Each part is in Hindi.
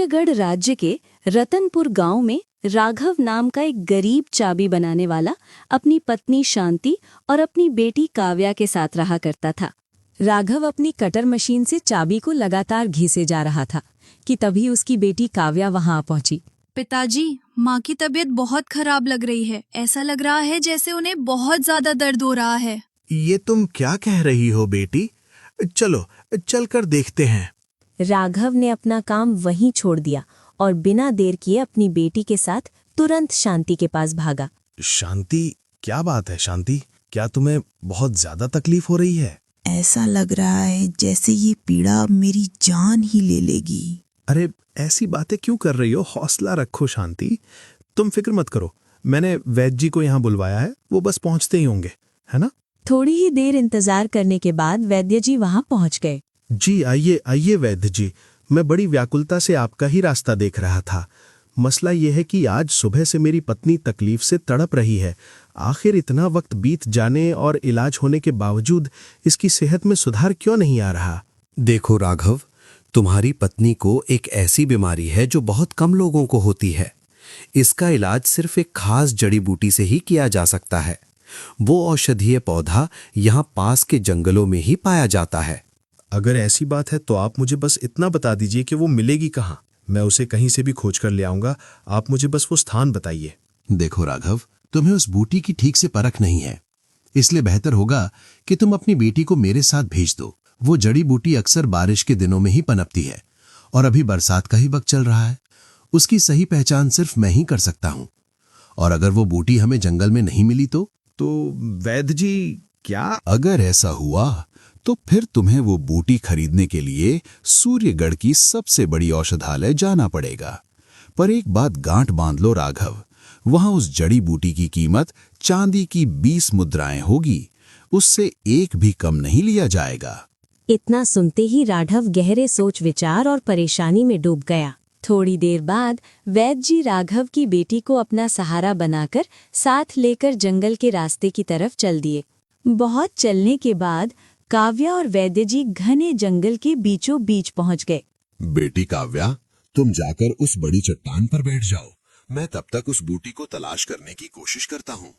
सूर्यगढ़ राज्य के रतनपुर गांव में राघव नाम का एक गरीब चाबी बनाने वाला अपनी पत्नी शांति और अपनी बेटी काव्या के साथ रहा करता था। राघव अपनी कटर मशीन से चाबी को लगातार घिसे जा रहा था कि तभी उसकी बेटी काव्या वहां आ पहुंची। पिताजी, माँ की तबीयत बहुत खराब लग रही है। ऐसा लग रहा है जैसे उन्हें बहुत ज्यादा दर्द हो रहा है। ये तुम क्या कह रही हो बेटी? चलो चलकर देखते हैं। राघव ने अपना काम वहीं छोड़ दिया और बिना देर किए अपनी बेटी के साथ तुरंत शांति के पास भागा। शांति, क्या बात है शांति? क्या तुम्हें बहुत ज्यादा तकलीफ हो रही है? ऐसा लग रहा है जैसे ये पीड़ा मेरी जान ही ले लेगी। अरे ऐसी बातें क्यों कर रही हो? हौसला रखो शांति, तुम फिक्र मत करो। मैंने वैद्य जी को यहाँ बुलवाया है, वो बस पहुँचते ही होंगे, है ना? थोड़ी ही देर इंतजार करने के बाद वैद्य जी वहां पहुंच गए। जी आइए आइए वैद्य जी, मैं बड़ी व्याकुलता से आपका ही रास्ता देख रहा था। मसला यह है कि आज सुबह से मेरी पत्नी तकलीफ से तड़प रही है। आखिर इतना वक्त बीत जाने और इलाज होने के बावजूद इसकी सेहत में सुधार क्यों नहीं आ रहा? देखो राघव, तुम्हारी पत्नी को एक ऐसी बीमारी है जो बहुत कम लोगों को होती है। इसका इलाज सिर्फ एक खास जड़ी बूटी से ही किया जा सकता है। वो औषधीय पौधा यहाँ पास के जंगलों में ही पाया जाता है। अगर ऐसी बात है तो आप मुझे बस इतना बता दीजिए कि वो मिलेगी कहाँ। मैं उसे कहीं से भी खोज कर ले आऊंगा। आप मुझे बस वो स्थान बताइए। देखो राघव, तुम्हें उस बूटी की ठीक से परख नहीं है, इसलिए बेहतर होगा कि तुम अपनी बेटी को मेरे साथ भेज दो। वो जड़ी बूटी अक्सर बारिश के दिनों में ही पनपती है और अभी बरसात का ही वक्त चल रहा है। उसकी सही पहचान सिर्फ मैं ही कर सकता हूँ। और अगर वो बूटी हमें जंगल में नहीं मिली तो वैद्य जी, क्या? अगर ऐसा हुआ तो फिर तुम्हें वो बूटी खरीदने के लिए सूर्यगढ़ की सबसे बड़ी औषधालय जाना पड़ेगा। पर एक बात गांठ बांध लो राघव, वहां उस जड़ी बूटी की कीमत चांदी की 20 मुद्राएं होगी। उससे एक भी कम नहीं लिया जाएगा। इतना सुनते ही राघव गहरे सोच विचार और परेशानी में डूब गया। थोड़ी देर बाद वैद्य जी राघव की बेटी को अपना सहारा बनाकर साथ लेकर जंगल के रास्ते की तरफ चल दिए। बहुत चलने के बाद काव्या और वैद्य जी घने जंगल के बीचों बीच पहुंच गए। बेटी काव्या, तुम जाकर उस बड़ी चट्टान पर बैठ जाओ। मैं तब तक उस बूटी को तलाश करने की कोशिश करता हूँ।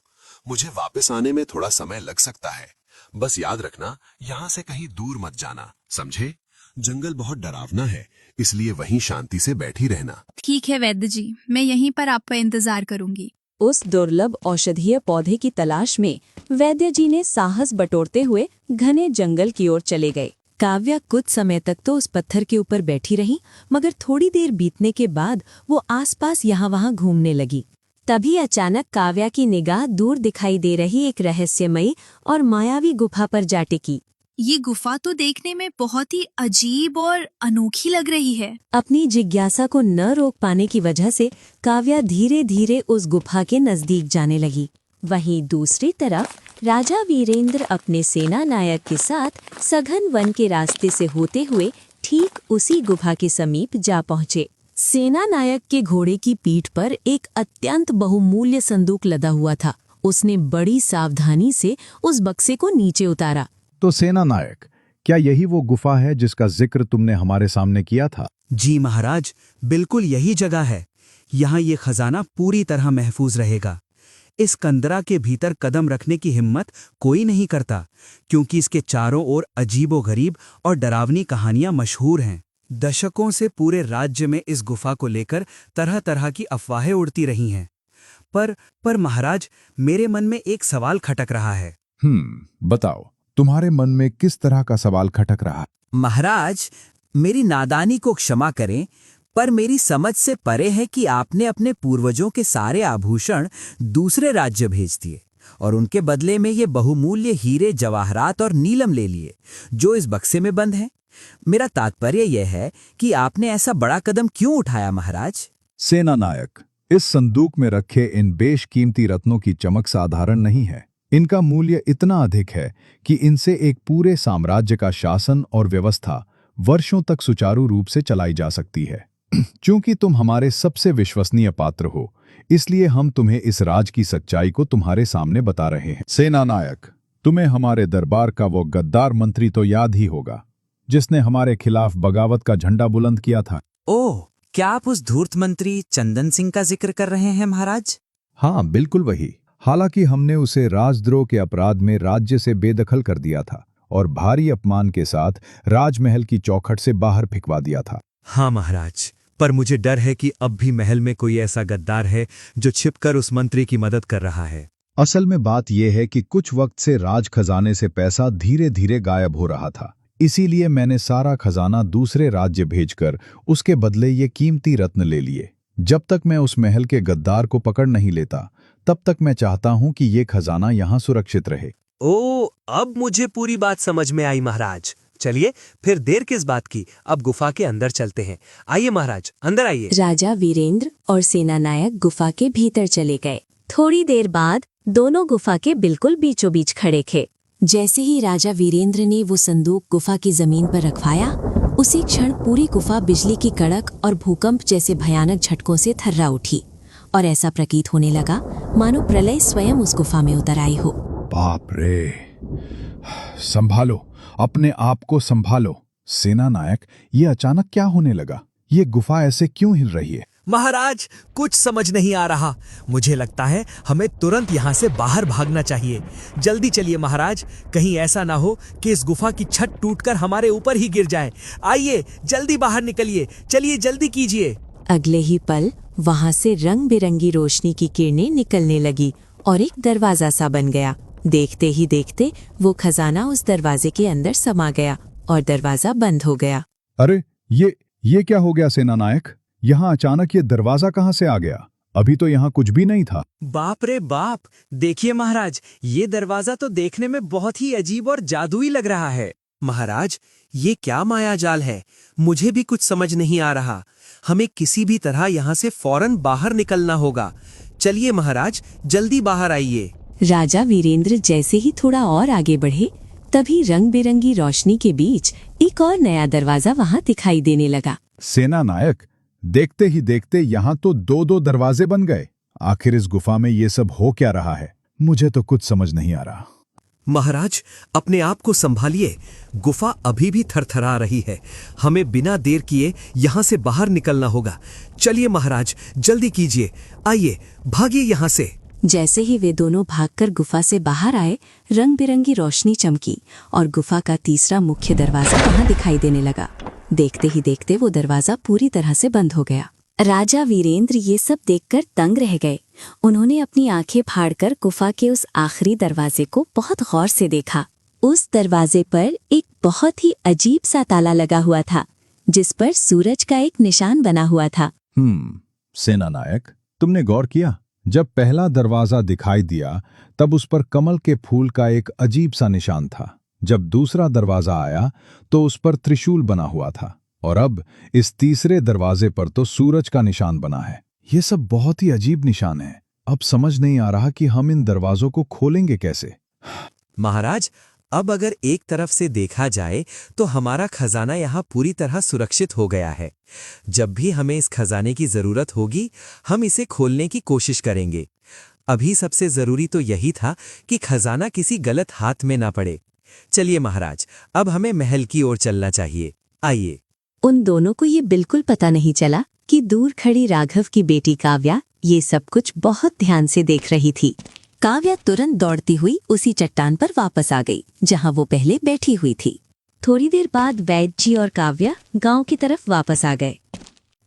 मुझे वापस आने में थोड़ा समय लग सकता है। बस याद रखना, यहाँ से कहीं दूर मत जाना, समझे? जंगल बहुत डरावना है, इसलिए वहीं शांति से बैठी रहना। ठीक है वैद्य जी, मैं यहीं पर आपका इंतजार करूंगी। उस दुर्लभ औषधीय पौधे की तलाश में वैद्य जी ने साहस बटोरते हुए घने जंगल की ओर चले गए। काव्या कुछ समय तक तो उस पत्थर के ऊपर बैठी रही, मगर थोड़ी देर बीतने के बाद वो आसपास यहाँ वहाँ घूमने लगी। तभी अचानक काव्या की निगाह दूर दिखाई दे रही एक रहस्यमयी और मायावी गुफा पर जा टिकी। ये गुफा तो देखने में बहुत ही अजीब और अनोखी लग रही है। अपनी जिज्ञासा को न रोक पाने की वजह से काव्या धीरे धीरे उस गुफा के नजदीक जाने लगी। वहीं दूसरी तरफ राजा वीरेंद्र अपने सेना नायक के साथ सघन वन के रास्ते से होते हुए ठीक उसी गुफा के समीप जा पहुंचे। सेना नायक के घोड़े की पीठ पर एक अत्यंत बहुमूल्य संदूक लदा हुआ था। उसने बड़ी सावधानी से उस बक्से को नीचे उतारा। तो सेना नायक, क्या यही वो गुफा है जिसका जिक्र तुमने हमारे सामने किया था? जी महाराज, बिल्कुल यही जगह है। यहाँ ये खजाना पूरी तरह महफूज रहेगा। इस कंदरा के भीतर कदम रखने की हिम्मत कोई नहीं करता, क्योंकि इसके चारों ओर अजीबोगरीब और डरावनी कहानियां मशहूर हैं। दशकों से पूरे राज्य में इस गुफा को लेकर तरह तरह की अफवाहें उड़ती रही हैं। पर महाराज, मेरे मन में एक सवाल खटक रहा है। बताओ, तुम्हारे मन में किस तरह का सवाल खटक रहा? महाराज, मेरी नादानी को क्षमा करें, पर मेरी समझ से परे है कि आपने अपने पूर्वजों के सारे आभूषण दूसरे राज्य भेज दिए और उनके बदले में ये बहुमूल्य हीरे, जवाहरात और नीलम ले लिए जो इस बक्से में बंद हैं। मेरा तात्पर्य यह है कि आपने ऐसा बड़ा कदम क्यों उठाया महाराज? सेना नायक, इस संदूक में रखे इन बेशकीमती रत्नों की चमक साधारण नहीं है। इनका मूल्य इतना अधिक है कि इनसे एक पूरे साम्राज्य का शासन और व्यवस्था वर्षों तक सुचारू रूप से चलाई जा सकती है। चूंकि तुम हमारे सबसे विश्वसनीय पात्र हो, इसलिए हम तुम्हें इस राज की सच्चाई को तुम्हारे सामने बता रहे हैं। सेना नायक, तुम्हें हमारे दरबार का वो गद्दार मंत्री तो याद ही होगा, जिसने हमारे खिलाफ बगावत का झंडा बुलंद किया था। ओह, क्या आप उस धूर्त मंत्री चंदन सिंह का जिक्र कर रहे हैं महाराज? हाँ, बिल्कुल वही। हालांकि हमने उसे राजद्रोह के अपराध में राज्य से बेदखल कर दिया था और भारी अपमान के साथ राजमहल की चौखट से बाहर फिकवा दिया था। हाँ महाराज, पर मुझे डर है कि अब भी महल में कोई ऐसा गद्दार है जो छिपकर उस मंत्री की मदद कर रहा है। असल में बात यह है कि कुछ वक्त से राज खजाने से पैसा धीरे धीरे गायब हो रहा था। इसीलिए मैंने सारा खजाना दूसरे राज्य भेजकर उसके बदले ये कीमती रत्न ले लिए। जब तक मैं उस महल के गद्दार को पकड़ नहीं लेता, तब तक मैं चाहता हूं कि ये खजाना यहाँ सुरक्षित रहे। ओ, अब मुझे पूरी बात समझ में आई महाराज। चलिए फिर देर किस बात की, अब गुफा के अंदर चलते हैं। आइए महाराज, अंदर आइए। राजा वीरेंद्र और सेनानायक गुफा के भीतर चले गए। थोड़ी देर बाद दोनों गुफा के बिल्कुल बीचों बीच खड़े थे। जैसे ही राजा वीरेंद्र ने वो संदूक गुफा की जमीन पर रखवाया, उसी क्षण पूरी गुफा बिजली की कड़क और भूकंप जैसे भयानक झटकों से थर्रा उठी और ऐसा प्रतीत होने लगा मानो प्रलय स्वयं उस गुफा में उतर आई हो। बाप रे! संभालो, अपने आप को संभालो। सेनानायक, ये अचानक क्या होने लगा? ये गुफा ऐसे क्यों हिल रही है? महाराज, कुछ समझ नहीं आ रहा। मुझे लगता है हमें तुरंत यहाँ से बाहर भागना चाहिए। जल्दी चलिए महाराज, कहीं ऐसा ना हो कि इस गुफा की छत टूटकर हमारे ऊपर ही गिर जाए। आइए जल्दी बाहर निकलिए, चलिए जल्दी कीजिए। अगले ही पल वहां से रंग बिरंगी रोशनी की किरणें निकलने लगी और एक दरवाजा सा बन गया। देखते ही देखते वो खजाना उस दरवाजे के अंदर समा गया और दरवाजा बंद हो गया। अरे ये क्या हो गया सेनानायक? यहाँ अचानक ये दरवाजा कहाँ से आ गया? अभी तो यहाँ कुछ भी नहीं था। बाप रे बाप, देखिए महाराज, ये दरवाजा तो देखने में बहुत ही अजीब और जादुई लग रहा है। महाराज, ये क्या मायाजाल है? मुझे भी कुछ समझ नहीं आ रहा। हमें किसी भी तरह यहाँ से फौरन बाहर निकलना होगा। चलिए महाराज, जल्दी बाहर आइए। राजा वीरेंद्र जैसे ही थोड़ा और आगे बढ़े, तभी रंग बिरंगी रोशनी के बीच एक और नया दरवाजा वहां दिखाई देने लगा। सेनानायक, देखते ही देखते यहाँ तो दो दरवाजे बन गए। आखिर इस गुफा में ये सब हो क्या रहा है? मुझे तो कुछ समझ नहीं आ रहा। महाराज, अपने आप को संभालिए। गुफा अभी भी थरथरा रही है। हमें बिना देर किए यहाँ से बाहर निकलना होगा। चलिए महाराज, जल्दी कीजिए। आइए, भागिए यहाँ से। जैसे ही वे दोनों भागकर गुफा से बाहर आए, रंग बिरंगी रोशनी चमकी और गुफा का तीसरा मुख्य दरवाजा वहां दिखाई देने लगा। देखते ही देखते वो दरवाजा पूरी तरह से बंद हो गया। राजा वीरेंद्र ये सब देखकर तंग रह गए। उन्होंने अपनी आंखें फाड़कर गुफा के उस आखिरी दरवाजे को बहुत गौर से देखा। उस दरवाजे पर एक बहुत ही अजीब सा ताला लगा हुआ था, जिस पर सूरज का एक निशान बना हुआ था। सेनानायक, तुमने गौर किया? जब पहला दरवाजा दिखाई दिया, तब उस पर कमल के फूल का एक अजीब सा निशान था। जब दूसरा दरवाजा आया तो उस पर त्रिशूल बना हुआ था और अब इस तीसरे दरवाजे पर तो सूरज का निशान बना है। ये सब बहुत ही अजीब निशान है। अब समझ नहीं आ रहा कि हम इन दरवाजों को खोलेंगे कैसे। महाराज, अब अगर एक तरफ से देखा जाए तो हमारा खजाना यहाँ पूरी तरह सुरक्षित हो गया है। जब भी हमें इस खजाने की जरूरत होगी, हम इसे खोलने की कोशिश करेंगे। अभी सबसे जरूरी तो यही था कि खजाना किसी गलत हाथ में ना पड़े। चलिए महाराज, अब हमें महल की ओर चलना चाहिए। आइए। उन दोनों को ये बिल्कुल पता नहीं चला कि दूर खड़ी राघव की बेटी काव्या ये सब कुछ बहुत ध्यान से देख रही थी। काव्या तुरंत दौड़ती हुई उसी चट्टान पर वापस आ गई जहां वो पहले बैठी हुई थी। थोड़ी देर बाद वैद्य जी और काव्या गांव की तरफ वापस आ गए।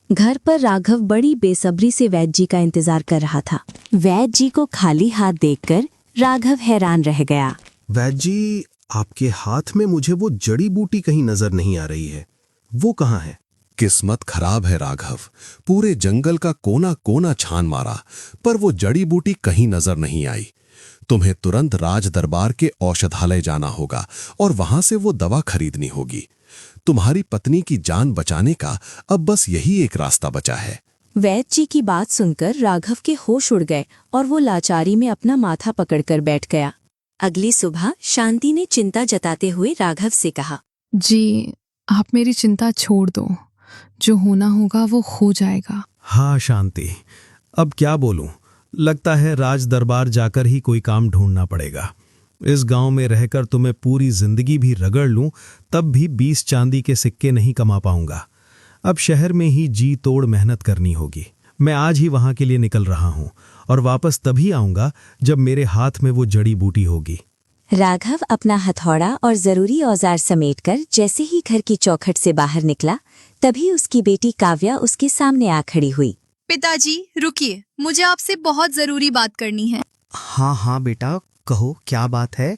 घर पर राघव बड़ी बेसब्री से वैद्य जी का इंतजार कर रहा था। वैद्य जी को खाली हाथ देखकर राघव हैरान रह गया। वैद्य जी, आपके हाथ में मुझे वो जड़ी बूटी कहीं नजर नहीं आ रही है। वो कहाँ है? किस्मत खराब है राघव। पूरे जंगल का कोना कोना छान मारा, पर वो जड़ी बूटी कहीं नजर नहीं आई। तुम्हें तुरंत राज दरबार के औषधालय जाना होगा और वहां से वो दवा खरीदनी होगी। तुम्हारी पत्नी की जान बचाने का अब बस यही एक रास्ता बचा है। वैद्य जी की बात सुनकर राघव के होश उड़ गए और वो लाचारी में अपना माथा पकड़कर बैठ गया। अगली सुबह शांति ने चिंता जताते हुए राघव से कहा, जी, आप मेरी चिंता छोड़ दो। जो होना होगा वो हो जाएगा। हाँ शांति, अब क्या बोलूं, लगता है राज दरबार जाकर ही कोई काम ढूंढना पड़ेगा। इस गांव में रहकर तुम्हें पूरी जिंदगी भी रगड़ लूं, तब भी 20 चांदी के सिक्के नहीं कमा पाऊंगा। अब शहर में ही जी तोड़ मेहनत करनी होगी। मैं आज ही वहां के लिए निकल रहा हूं और वापस तभी आऊंगा जब मेरे हाथ में वो जड़ी बूटी होगी। राघव अपना हथौड़ा और जरूरी औजार समेटकर जैसे ही घर की चौखट से बाहर निकला, तभी उसकी बेटी काव्या उसके सामने आ खड़ी हुई। पिताजी रुकिए, मुझे आपसे बहुत जरूरी बात करनी है। हाँ हाँ बेटा, कहो क्या बात है?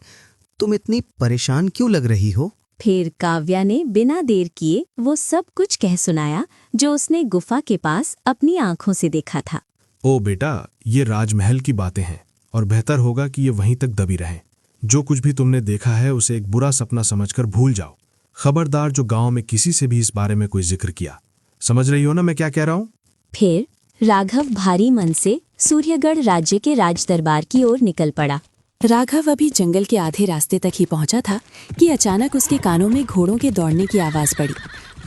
तुम इतनी परेशान क्यों लग रही हो? फिर काव्या ने बिना देर किए वो सब कुछ कह सुनाया जो उसने गुफा के पास अपनी आंखों से देखा था। ओ बेटा, ये राजमहल की बातें हैं और बेहतर होगा कि ये वहीं तक दबी रहें। जो कुछ भी तुमने देखा है उसे एक बुरा सपना समझकर भूल जाओ। खबरदार जो गांव में किसी से भी इस बारे में कोई जिक्र किया। समझ रही हो ना मैं क्या कह रहा हूँ? फिर राघव भारी मन से सूर्यगढ़ राज्य के राज दरबार की ओर निकल पड़ा। राघव अभी जंगल के आधे रास्ते तक ही पहुंचा था कि अचानक उसके कानों में घोड़ों के दौड़ने की आवाज पड़ी।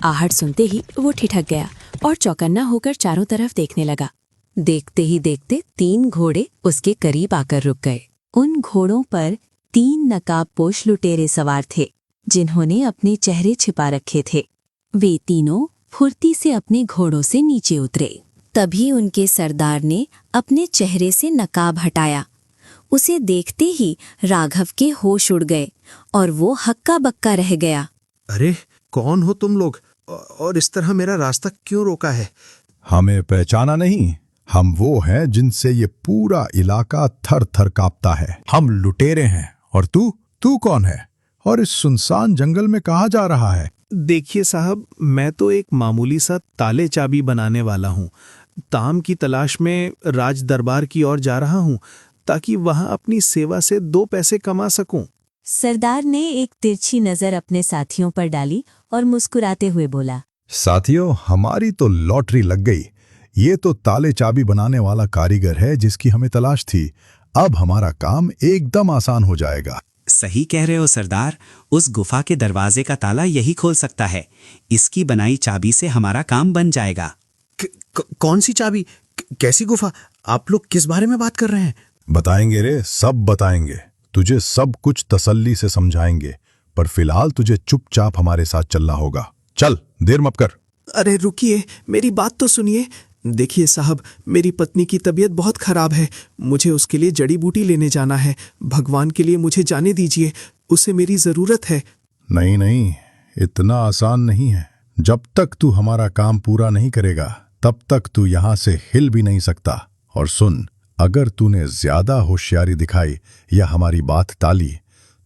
आहट सुनते ही वो ठिठक गया और चौकन्ना होकर चारों तरफ देखने लगा। देखते ही देखते 3 घोड़े उसके करीब आकर रुक गए। उन घोड़ों पर 3 नकाबपोश लुटेरे सवार थे, जिन्होंने अपने चेहरे छिपा रखे थे। वे तीनों फुर्ती से अपने घोड़ों से नीचे उतरे। तभी उनके सरदार ने अपने चेहरे से नकाब हटाया। उसे देखते ही राघव के होश उड़ गए और वो हक्का बक्का रह गया। अरे कौन हो तुम लोग और इस तरह मेरा रास्ता क्यों रोका है? हमें पहचाना नहीं? हम वो हैं जिनसे ये पूरा इलाका थर थर कांपता है। हम लुटेरे हैं। और तू कौन है और इस सुनसान जंगल में कहाँ जा रहा है? देखिए साहब, मैं तो एक मामूली सा ताले चाबी बनाने वाला हूँ। ताम की तलाश में राज दरबार की ओर जा रहा हूँ ताकि वहां अपनी सेवा से 2 पैसे कमा सकूं। सरदार ने एक तिरछी नजर अपने साथियों पर डाली और मुस्कुराते हुए बोला, साथियों, हमारी तो लॉटरी लग गई। ये तो ताले चाबी बनाने वाला कारीगर है जिसकी हमें तलाश थी। अब हमारा काम एकदम आसान हो जाएगा। सही कह रहे हो सरदार, उस गुफा के दरवाजे का ताला यही खोल सकता है। इसकी बनाई चाबी से हमारा काम बन जाएगा। कौन सी चाबी? कैसी गुफा? आप लोग किस बारे में बात कर रहे हैं? बताएंगे रे, सब बताएंगे। तुझे सब कुछ तसल्ली से समझाएंगे, पर फिलहाल तुझे चुपचाप हमारे साथ चलना होगा। चल, देर मत कर। अरे रुकिए, मेरी बात तो सुनिए। देखिए साहब, मेरी पत्नी की तबीयत बहुत खराब है। मुझे उसके लिए जड़ी बूटी लेने जाना है। भगवान के लिए मुझे जाने दीजिए, उसे मेरी जरूरत है। नहीं नहीं, इतना आसान नहीं है। जब तक तू हमारा काम पूरा नहीं करेगा तब तक तू यहाँ से हिल भी नहीं सकता। और सुन, अगर तूने ज्यादा होशियारी दिखाई या हमारी बात टाली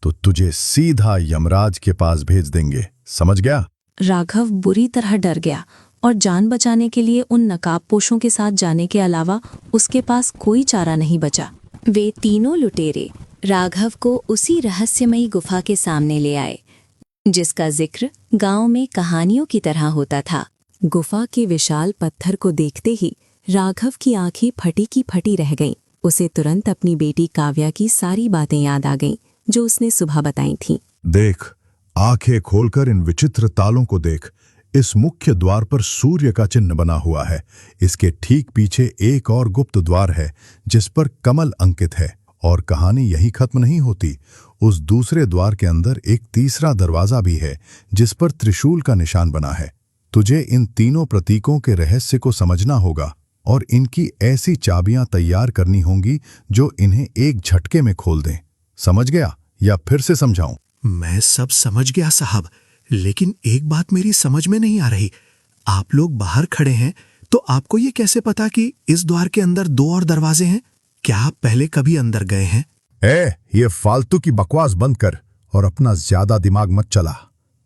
तो तुझे सीधा यमराज के पास भेज देंगे। समझ गया? राघव बुरी तरह डर गया और जान बचाने के लिए उन नकाबपोशों के साथ जाने के अलावा उसके पास कोई चारा नहीं बचा। वे तीनों लुटेरे राघव को उसी रहस्यमयी गुफा के सामने ले आए, जिसका जिक्र गांव में कहानियों की तरह होता था। गुफा के विशाल पत्थर को देखते ही राघव की आंखें फटी की फटी रह गईं। उसे तुरंत अपनी बेटी काव्या की सारी बातें याद आ गईं, जो उसने सुबह बताई थीं। देख, आंखें खोलकर इन विचित्र तालों को देख। इस मुख्य द्वार पर सूर्य का चिन्ह बना हुआ है। इसके ठीक पीछे एक और गुप्त द्वार है जिस पर कमल अंकित है। और कहानी यही खत्म नहीं होती। उस दूसरे द्वार के अंदर एक तीसरा दरवाजा भी है जिस पर त्रिशूल का निशान बना है। तुझे इन तीनों प्रतीकों के रहस्य को समझना होगा और इनकी ऐसी चाबियां तैयार करनी होंगी जो इन्हें एक झटके में खोल दें। समझ गया या फिर से समझाऊं? मैं सब समझ गया साहब, लेकिन एक बात मेरी समझ में नहीं आ रही। आप लोग बाहर खड़े हैं तो आपको ये कैसे पता कि इस द्वार के अंदर 2 और दरवाजे हैं? क्या आप पहले कभी अंदर गए हैं? ये फालतू की बकवास बंद कर और अपना ज्यादा दिमाग मत चला।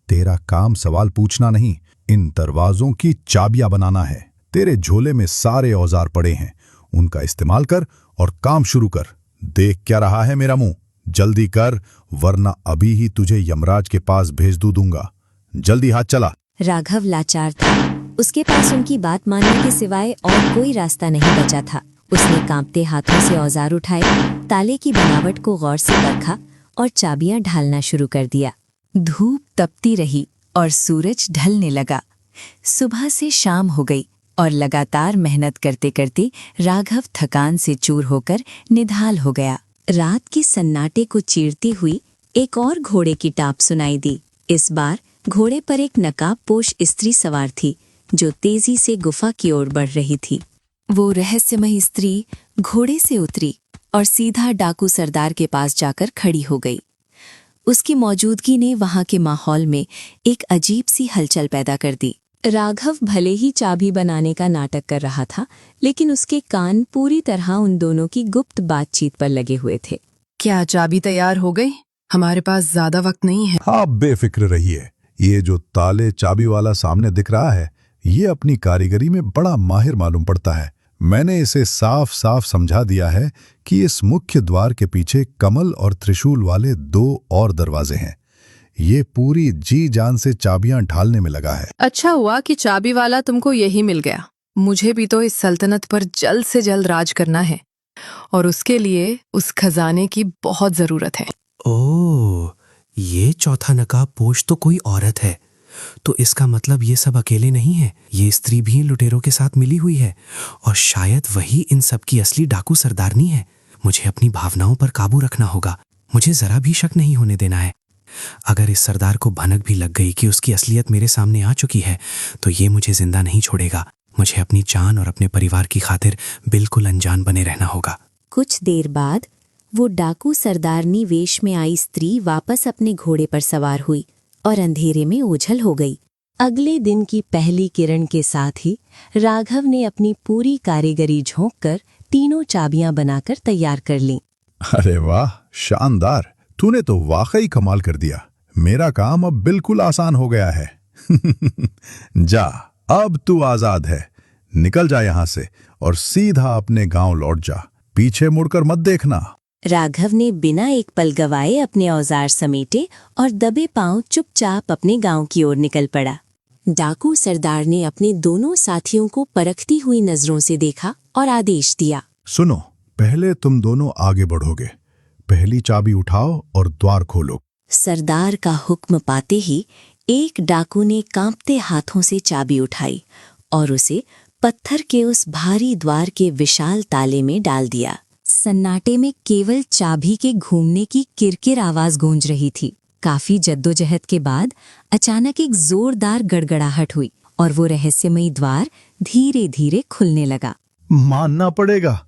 तेरा काम सवाल पूछना नहीं, इन दरवाजों की चाबियां बनाना है। तेरे झोले में सारे औजार पड़े हैं, उनका इस्तेमाल कर और काम शुरू कर। देख क्या रहा है मेरा मुंह? जल्दी कर, वरना अभी ही तुझे यमराज के पास भेज दूंगा। जल्दी हाथ चला। राघव लाचार था। उसके पास उनकी बात मानने के सिवाय और कोई रास्ता नहीं बचा था। उसने कांपते हाथों से औजार उठाए, ताले की बनावट को गौर से परखा और चाबियां ढालना शुरू कर दिया। धूप तपती रही और सूरज ढलने लगा। सुबह से शाम हो गई और लगातार मेहनत करते करते राघव थकान से चूर होकर निढाल हो गया। रात के सन्नाटे को चीरती हुई एक और घोड़े की टाप सुनाई दी। इस बार घोड़े पर एक नकाबपोश स्त्री सवार थी जो तेजी से गुफा की ओर बढ़ रही थी। वो रहस्यमयी स्त्री घोड़े से उतरी और सीधा डाकू सरदार के पास जाकर खड़ी हो गई। उसकी मौजूदगी ने वहां के माहौल में एक अजीब सी हलचल पैदा कर दी। राघव भले ही चाबी बनाने का नाटक कर रहा था, लेकिन उसके कान पूरी तरह उन दोनों की गुप्त बातचीत पर लगे हुए थे। क्या चाबी तैयार हो गई? हमारे पास ज्यादा वक्त नहीं है। आप बेफिक्र रहिए। ये जो ताले चाबी वाला सामने दिख रहा है, ये अपनी कारीगरी में बड़ा माहिर मालूम पड़ता है। मैंने इसे साफ साफ समझा दिया है कि इस मुख्य द्वार के पीछे कमल और त्रिशूल वाले 2 और दरवाजे हैं। ये पूरी जी जान से चाबियां ढालने में लगा है। अच्छा हुआ कि चाबी वाला तुमको यही मिल गया। मुझे भी तो इस सल्तनत पर जल्द से जल्द राज करना है और उसके लिए उस खजाने की बहुत जरूरत है। ओह, ये चौथा नकाबपोश तो कोई औरत है। तो इसका मतलब ये सब अकेले नहीं है। ये स्त्री भी इन लुटेरों के साथ मिली हुई है और शायद वही इन सब की असली डाकू सरदारनी है। मुझे अपनी भावनाओं पर काबू रखना होगा। मुझे जरा भी शक नहीं होने देना है। अगर इस सरदार को भनक भी लग गई कि उसकी असलियत मेरे सामने आ चुकी है, तो ये मुझे जिंदा नहीं छोड़ेगा। मुझे अपनी जान और अपने परिवार की खातिर बिल्कुल अनजान बने रहना होगा। कुछ देर बाद वो डाकू सरदारनी वेश में आई स्त्री वापस अपने घोड़े पर सवार हुई और अंधेरे में ओझल हो गई। अगले दिन की पहली किरण के साथ ही राघव ने अपनी पूरी कारीगरी झोंक कर 3 चाबियां बनाकर तैयार कर लीं। अरे वाह, शानदार! तूने तो वाकई कमाल कर दिया। मेरा काम अब बिल्कुल आसान हो गया है। जा, अब तू आजाद है। निकल जा यहाँ से और सीधा अपने गांव लौट जा। पीछे मुड़कर मत देखना। राघव ने बिना एक पल गवाए अपने औजार समेटे और दबे पांव चुपचाप अपने गांव की ओर निकल पड़ा। डाकू सरदार ने अपने दोनों साथियों को परखती हुई नजरों से देखा और आदेश दिया। सुनो, पहले तुम दोनों आगे बढ़ोगे। पहली चाबी उठाओ और द्वार खोलो। सरदार का हुक्म पाते ही एक डाकू ने कांपते हाथों से चाबी उठाई और उसे पत्थर के उस भारी द्वार के विशाल ताले में डाल दिया। सन्नाटे में केवल चाबी के घूमने की किरकिर आवाज गूंज रही थी। काफी जद्दोजहद के बाद अचानक एक जोरदार गड़गड़ाहट हुई और वो रहस्यमयी द्वार धीरे धीरे खुलने लगा। मानना पड़ेगा,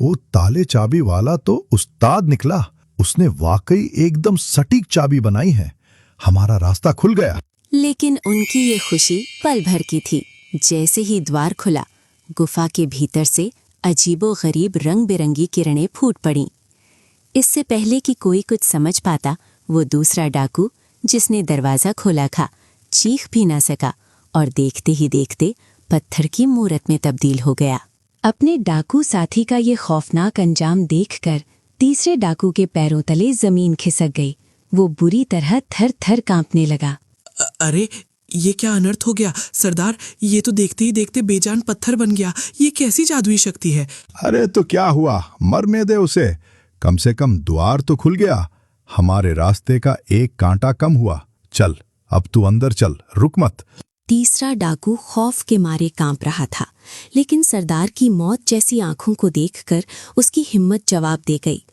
वो ताले चाबी वाला तो उस्ताद निकला। उसने वाकई एकदम सटीक चाबी बनाई है। हमारा रास्ता खुल गया। लेकिन उनकी ये खुशी पल भर की थी। जैसे ही द्वार खुला, गुफा के भीतर से अजीबो-गरीब रंग बिरंगी किरणें फूट पड़ीं। इससे पहले कि कोई कुछ समझ पाता, वो दूसरा डाकू जिसने दरवाजा खोला था चीख भी ना सका और देखते ही देखते पत्थर की मूरत में तब्दील हो गया। अपने डाकू साथी का ये खौफनाक अंजाम देखकर तीसरे डाकू के पैरों तले जमीन खिसक गई। वो बुरी तरह थर थर कांपने लगा। अरे, ये क्या अनर्थ हो गया सरदार? ये तो देखते ही देखते बेजान पत्थर बन गया। ये कैसी जादुई शक्ति है? अरे तो क्या हुआ, मरने दे उसे। कम से कम द्वार तो खुल गया। हमारे रास्ते का एक कांटा कम हुआ। चल, अब तू अंदर चल, रुक मत। तीसरा डाकू खौफ के मारे कांप रहा था, लेकिन सरदार की मौत जैसी आंखों को देखकर उसकी हिम्मत जवाब दे गई।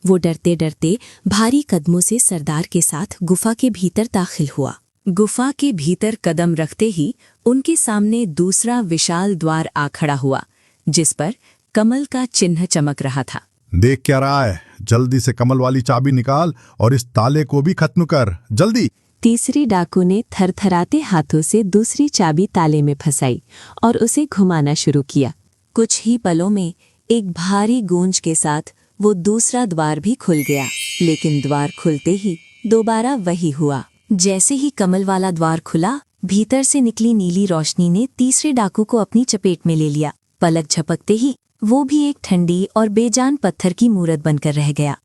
वो डरते डरते भारी कदमों से सरदार के साथ गुफा के भीतर दाखिल हुआ। गुफा के भीतर कदम रखते ही उनके सामने दूसरा विशाल द्वार आ खड़ा हुआ, जिस पर कमल का चिन्ह चमक रहा था। देख क्या रहा है? जल्दी से कमल वाली चाबी निकाल और इस ताले को भी खत्म कर, जल्दी। तीसरी डाकू ने थरथराते हाथों से दूसरी चाबी ताले में फंसाई और उसे घुमाना शुरू किया। कुछ ही पलों में एक भारी गूंज के साथ वो दूसरा द्वार भी खुल गया, लेकिन द्वार खुलते ही दोबारा वही हुआ। जैसे ही कमल वाला द्वार खुला, भीतर से निकली नीली रोशनी ने तीसरे डाकू को अपनी चपेट में ले लिया। पलक झपकते ही वो भी एक ठंडी और बेजान पत्थर की मूरत बनकर रह गया।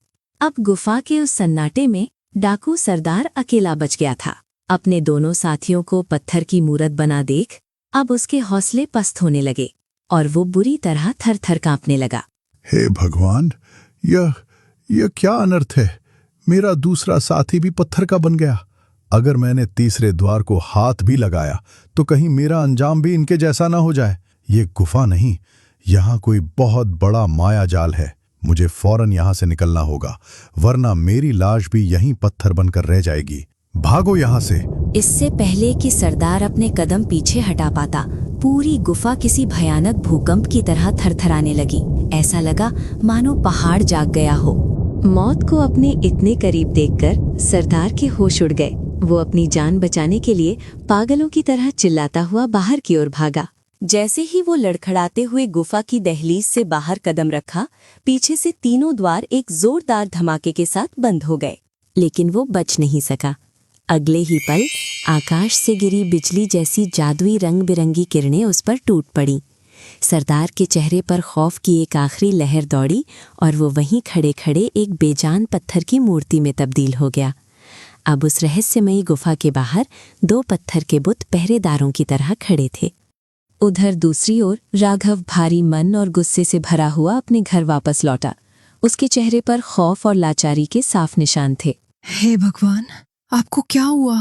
अब गुफा के उस सन्नाटे में डाकू सरदार अकेला बच गया था। अपने दोनों साथियों को पत्थर की मूरत बना देख अब उसके हौसले पस्त होने लगे और वो बुरी तरह थर थर कांपने लगा। हे भगवान, यह क्या अनर्थ है? मेरा दूसरा साथी भी पत्थर का बन गया। अगर मैंने तीसरे द्वार को हाथ भी लगाया तो कहीं मेरा अंजाम भी इनके जैसा ना हो जाए। ये गुफा नहीं, यहाँ कोई बहुत बड़ा माया जाल है। मुझे फौरन यहाँ से निकलना होगा, वरना मेरी लाश भी यहीं पत्थर बनकर रह जाएगी। भागो यहाँ से, इससे पहले कि सरदार अपने कदम पीछे हटा पाता, पूरी गुफा किसी भयानक भूकंप की तरह थरथराने लगी। ऐसा लगा मानो पहाड़ जाग गया हो। मौत को अपने इतने करीब देखकर सरदार के होश उड़ गए। वो अपनी जान बचाने के लिए पागलों की तरह चिल्लाता हुआ बाहर की ओर भागा। जैसे ही वो लड़खड़ाते हुए गुफा की दहलीज से बाहर कदम रखा, पीछे से तीनों द्वार एक जोरदार धमाके के साथ बंद हो गए। लेकिन वो बच नहीं सका। अगले ही पल आकाश से गिरी बिजली जैसी जादुई रंग बिरंगी किरणें उस पर टूट पड़ी। सरदार के चेहरे पर खौफ की एक आखिरी लहर दौड़ी और वो वहीं खड़े खड़े एक बेजान पत्थर की मूर्ति में तब्दील हो गया। अब उस रहस्यमयी गुफा के बाहर 2 पत्थर के बुत पहरेदारों की तरह खड़े थे। उधर दूसरी ओर राघव भारी मन और गुस्से से भरा हुआ अपने घर वापस लौटा। उसके चेहरे पर खौफ और लाचारी के साफ निशान थे। हे भगवान, आपको क्या हुआ?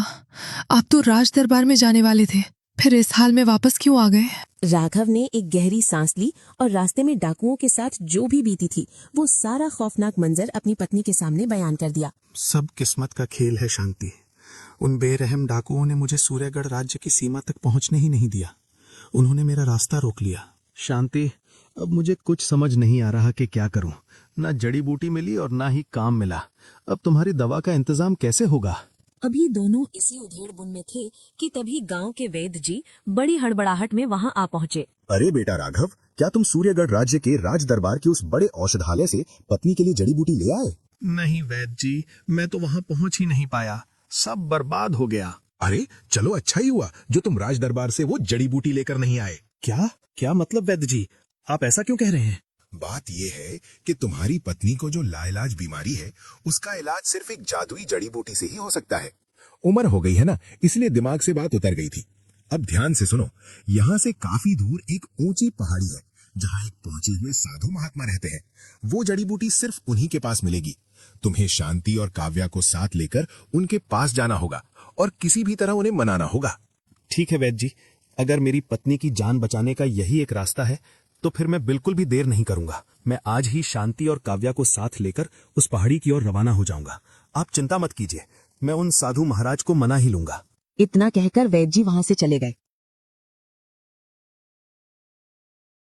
आप तो राज दरबार में जाने वाले थे, फिर इस हाल में वापस क्यों आ गए? राघव ने एक गहरी सांस ली और रास्ते में डाकुओं के साथ जो भी बीती थी वो सारा खौफनाक मंजर अपनी पत्नी के सामने बयान कर दिया। सब किस्मत का खेल है शांति। उन बेरहम डाकुओं ने मुझे सूर्यगढ़ राज्य की सीमा तक पहुंचने ही नहीं दिया। उन्होंने मेरा रास्ता रोक लिया। शांति, अब मुझे कुछ समझ नहीं आ रहा कि क्या करूं। ना जड़ी बूटी मिली और ना ही काम मिला। अब तुम्हारी दवा का इंतजाम कैसे होगा? अभी दोनों इसी उधेड़-बुन में थे कि तभी गांव के वैद्य जी बड़ी हड़बड़ाहट में वहां आ पहुंचे। अरे बेटा राघव, क्या तुम सूर्यगढ़ राज्य के राज दरबार के उस बड़े औषधालय से पत्नी के लिए जड़ी बूटी ले आए? नहीं वैद्य जी, मैं तो वहां पहुंच ही नहीं पाया। सब बर्बाद हो गया। अरे चलो, अच्छा ही हुआ जो तुम राज दरबार से वो जड़ी बूटी लेकर नहीं आए। क्या मतलब वैद्य जी? आप ऐसा क्यों कह रहे हैं? बात यह है कि तुम्हारी पत्नी को जो लाइलाज बीमारी है उसका इलाज सिर्फ एक जादुई जड़ी बूटी से ही हो सकता है। उम्र हो गई है ना, इसलिए दिमाग से बात उतर गई थी। अब ध्यान से सुनो, यहाँ से काफी दूर एक ऊंची पहाड़ी है जहाँ एक पहुंचे हुए साधु महात्मा रहते हैं। वो जड़ी बूटी सिर्फ उन्हीं के पास मिलेगी। तुम्हें शांति और काव्या को साथ लेकर उनके पास जाना होगा और किसी भी तरह उन्हें मनाना होगा। ठीक है वैद्य जी, अगर मेरी पत्नी की जान बचाने का यही एक रास्ता है तो फिर मैं बिल्कुल भी देर नहीं करूंगा। मैं आज ही शांति और काव्या को साथ लेकर उस पहाड़ी की ओर रवाना हो जाऊंगा। आप चिंता मत कीजिए, मैं उन साधु महाराज को मना ही लूंगा। इतना कहकर वैद्य जी वहां से चले गए।